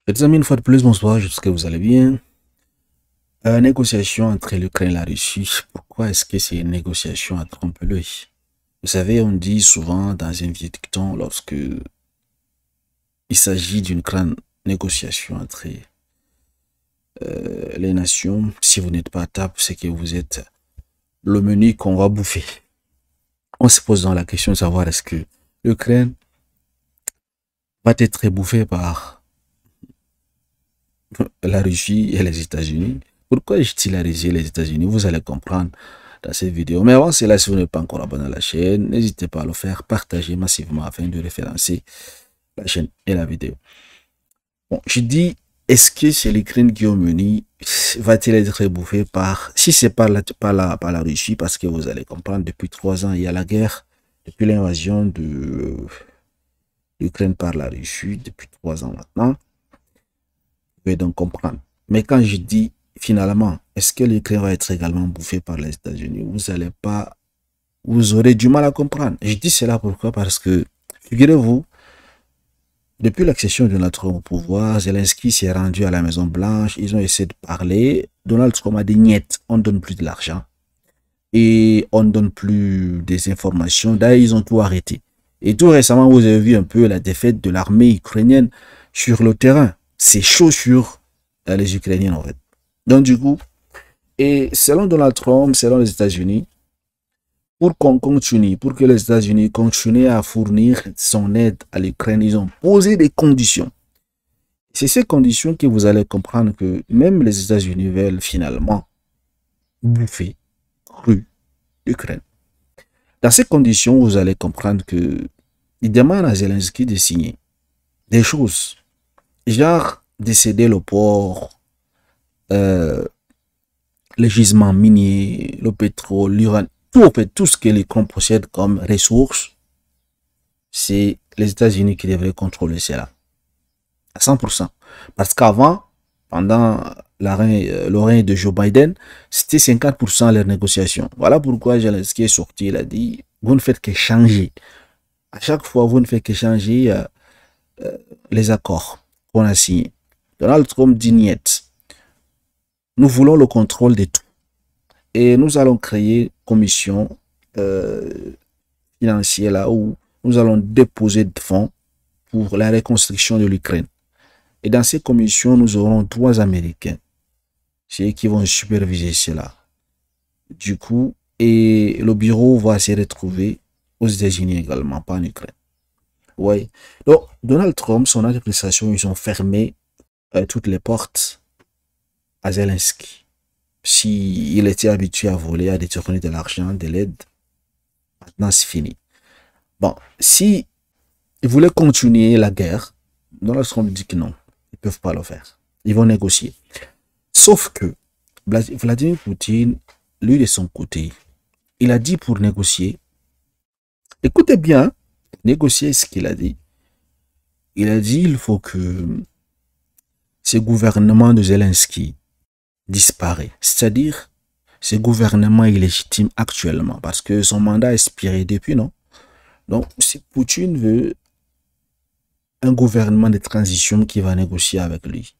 Les amis, une fois de plus, bonsoir, j'espère que vous allez bien. Négociation entre l'Ukraine et la Russie. Pourquoi est-ce que c'est une négociation à trompe-l'œil? Vous savez, on dit souvent dans un vieux dicton, lorsque il s'agit d'une grande négociation entre les nations, si vous n'êtes pas à table, c'est que vous êtes le menu qu'on va bouffer. On se pose dans la question de savoir est-ce que l'Ukraine va être bouffée par la Russie et les États-Unis. Pourquoi je dis la Russie et les États-Unis? Vous allez comprendre dans cette vidéo. Mais avant cela, si vous n'êtes pas encore abonné à la chaîne, n'hésitez pas à le faire, partager massivement afin de référencer la chaîne et la vidéo. Bon, je dis, est-ce que c'est l'Ukraine qui est au menu? Va-t-il être bouffé par, si c'est pas la Russie, parce que vous allez comprendre, depuis 3 ans, il y a la guerre, depuis l'invasion de l'Ukraine par la Russie, depuis 3 ans maintenant. Vous pouvez donc comprendre. Mais quand je dis finalement, est-ce que l'Ukraine va être également bouffée par les États-Unis? Vous aurez du mal à comprendre. Je dis cela pourquoi? Parce que, figurez-vous, depuis l'accession de Donald Trump au pouvoir, Zelensky s'est rendu à la Maison Blanche, ils ont essayé de parler. Donald Trump a dit niet, on ne donne plus de l'argent et on ne donne plus des informations. D'ailleurs, ils ont tout arrêté. Et tout récemment, vous avez vu un peu la défaite de l'armée ukrainienne sur le terrain. C'est chaud sur les Ukrainiens en fait. Donc du coup, et selon Donald Trump, selon les États-Unis, pour qu'on continue, pour que les États-Unis continuent à fournir son aide à l'Ukraine, ils ont posé des conditions. C'est ces conditions que vous allez comprendre que même les États-Unis veulent finalement bouffer cru l'Ukraine. Dans ces conditions, vous allez comprendre que ils demandent à Zelensky de signer des choses, genre de céder le port, les gisements miniers, le pétrole, l'uranium, tout ce que l'Ukraine possède comme ressources, c'est les États-Unis qui devraient contrôler cela à 100%. Parce qu'avant, pendant le règne de Joe Biden, c'était 50% leurs négociations. Voilà pourquoi Zelensky est sorti, il a dit, vous ne faites que changer. À chaque fois, vous ne faites que changer les accords qu'on a signés. Donald Trump dit niet. Nous voulons le contrôle de tout. Et nous allons créer une commission financière là où nous allons déposer des fonds pour la reconstruction de l'Ukraine. Et dans ces commissions, nous aurons 3 Américains. C'est eux qui vont superviser cela. Du coup, et le bureau va se retrouver aux États-Unis également, pas en Ukraine. Oui. Donc, Donald Trump, son administration, ils ont fermé toutes les portes à Zelensky. S'il était habitué à voler, à détourner de l'argent, de l'aide, maintenant c'est fini. Bon, si ils voulaient continuer la guerre, Donald Trump dit que non, ils ne peuvent pas le faire. Ils vont négocier. Sauf que Vladimir Poutine, lui de son côté, il a dit pour négocier, écoutez bien, négocier ce qu'il a dit. Il a dit il faut que ce gouvernement de Zelensky disparaît. C'est-à-dire, ce gouvernement est illégitime actuellement parce que son mandat a expiré depuis, non? Donc, si Poutine veut un gouvernement de transition qui va négocier avec lui,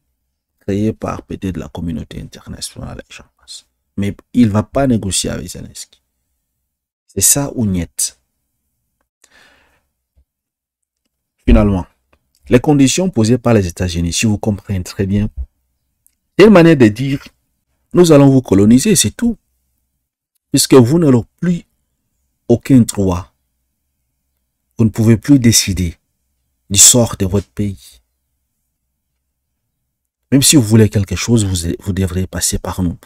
créé par peut-être la communauté internationale, mais il ne va pas négocier avec Zelensky. C'est ça ou niet. Finalement, les conditions posées par les États-Unis, si vous comprenez très bien, c'est une manière de dire nous allons vous coloniser, c'est tout. Puisque vous n'aurez plus aucun droit. Vous ne pouvez plus décider du sort de votre pays. Même si vous voulez quelque chose, vous devrez passer par nous.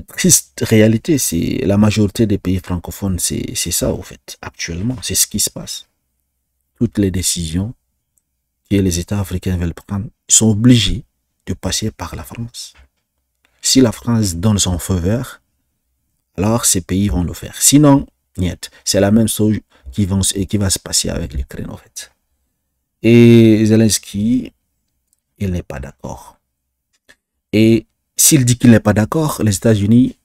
Triste réalité, c'est la majorité des pays francophones, c'est ça au fait, actuellement. C'est ce qui se passe. Toutes les décisions que les États africains veulent prendre, ils sont obligés de passer par la France. Si la France donne son feu vert, alors ces pays vont le faire. Sinon, niet. C'est la même chose qui va se passer avec l'Ukraine en fait. Et Zelensky, il n'est pas d'accord. Et s'il dit qu'il n'est pas d'accord, les États-Unis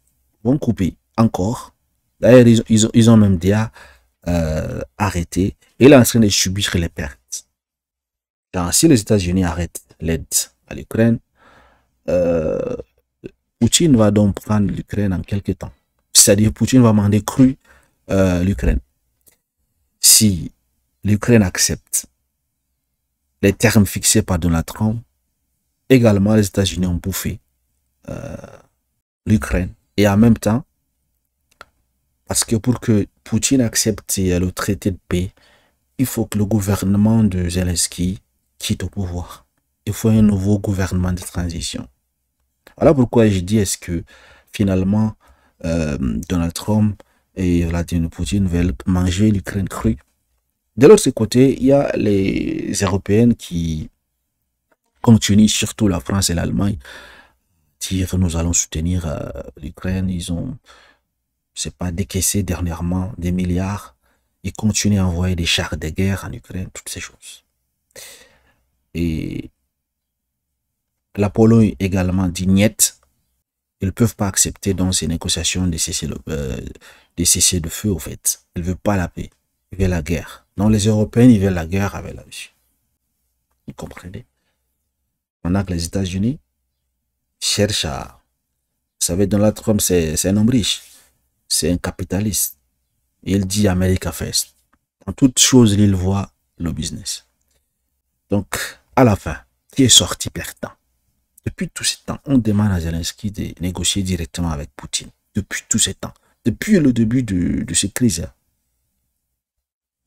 vont couper encore. D'ailleurs, ils ont même déjà arrêté. Il est en train de subir les pertes. Si les États-Unis arrêtent l'aide à l'Ukraine, Poutine va donc prendre l'Ukraine en quelques temps. C'est-à-dire Poutine va demander cru l'Ukraine. Si l'Ukraine accepte les termes fixés par Donald Trump, également les États-Unis ont bouffé l'Ukraine. Et en même temps, parce que pour que Poutine accepte le traité de paix, il faut que le gouvernement de Zelensky quitte au pouvoir. Il faut un nouveau gouvernement de transition. Voilà pourquoi je dis est-ce que finalement Donald Trump et Vladimir Poutine veulent manger l'Ukraine crue. De l'autre côté, il y a les Européennes qui continuent, surtout la France et l'Allemagne, dire nous allons soutenir l'Ukraine. Ils ont, c'est pas décaissé dernièrement des milliards. Ils continuent à envoyer des chars de guerre en Ukraine, toutes ces choses. Et la Pologne également dit niet. Ils ne peuvent pas accepter dans ces négociations de cesser de feu, au fait. Ils ne veulent pas la paix. Ils veulent la guerre. Non, les Européens, ils veulent la guerre avec la Russie. Vous comprenez? Pendant que les États-Unis cherchent à... Vous savez, Donald Trump, c'est un homme riche. C'est un capitaliste. Il dit America First. Dans toute chose, il voit le business. Donc, à la fin, qui est sorti perdant? Depuis tout ce temps, on demande à Zelensky de négocier directement avec Poutine. Depuis tout ce temps. Depuis le début de cette crise.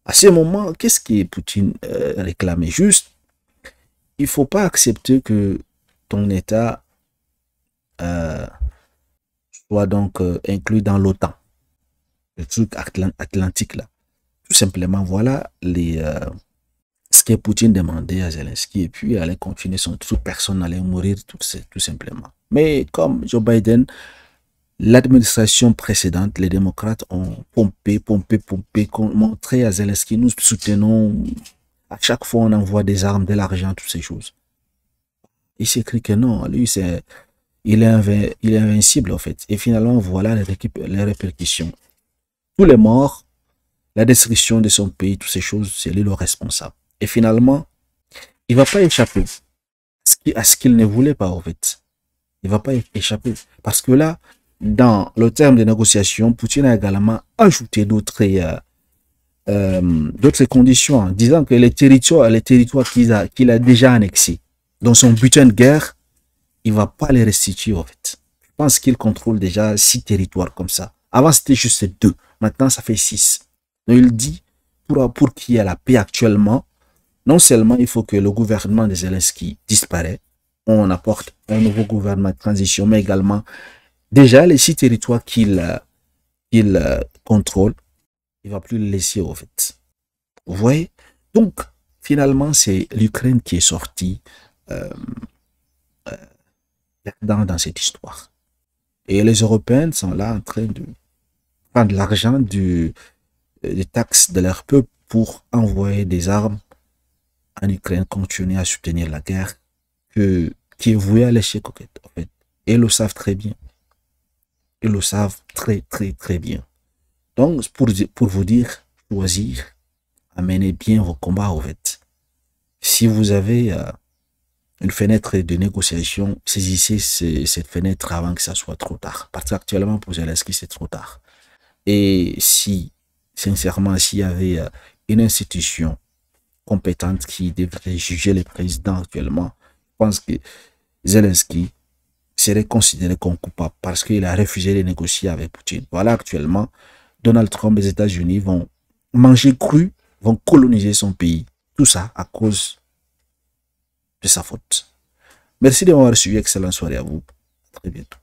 À ce moment, qu'est-ce que Poutine réclamait? Juste, il ne faut pas accepter que ton État soit donc inclus dans l'OTAN. Le truc atlantique là. Tout simplement, voilà ce que Poutine demandait à Zelensky, et puis il allait continuer son truc, personne n'allait mourir tout simplement. Mais comme Joe Biden, l'administration précédente, les démocrates ont pompé, montré à Zelensky, nous soutenons, à chaque fois on envoie des armes, de l'argent, toutes ces choses. Il s'écrit que non, lui il est invincible en fait. Et finalement, voilà les répercussions. Tous les morts, la destruction de son pays, toutes ces choses, c'est lui le responsable. Et finalement, il ne va pas échapper à ce qu'il ne voulait pas, en fait. Il ne va pas échapper. Parce que là, dans le terme de négociation, Poutine a également ajouté d'autres conditions, en disant que les territoires qu'il a déjà annexés, dans son butin de guerre, il ne va pas les restituer, en fait. Je pense qu'il contrôle déjà 6 territoires comme ça. Avant, c'était juste 2. Maintenant, ça fait 6. Donc, il dit, pour qu'il y ait la paix actuellement, non seulement il faut que le gouvernement de Zelensky disparaisse, on apporte un nouveau gouvernement de transition, mais également déjà les 6 territoires qu'il contrôle, il ne va plus les laisser au fait. Vous voyez? Donc, finalement, c'est l'Ukraine qui est sortie dans cette histoire. Et les Européens sont là en train de prendre l'argent des taxes de leur peuple pour envoyer des armes en Ukraine, continuer à soutenir la guerre qui est vouée à l'échec, en fait. Et ils le savent très bien. Ils le savent très bien. Donc, pour vous dire, choisir, amenez bien vos combats, en fait. Si vous avez une fenêtre de négociation, saisissez cette fenêtre avant que ça soit trop tard. Parce qu'actuellement, pour Zelensky, c'est trop tard. Et si, sincèrement, s'il y avait une institution compétente qui devrait juger le président actuellement, je pense que Zelensky serait considéré comme coupable parce qu'il a refusé de négocier avec Poutine. Voilà, actuellement, Donald Trump, les États-Unis vont manger cru, vont coloniser son pays. Tout ça à cause de sa faute. Merci de m'avoir suivi. Excellente soirée à vous. À très bientôt.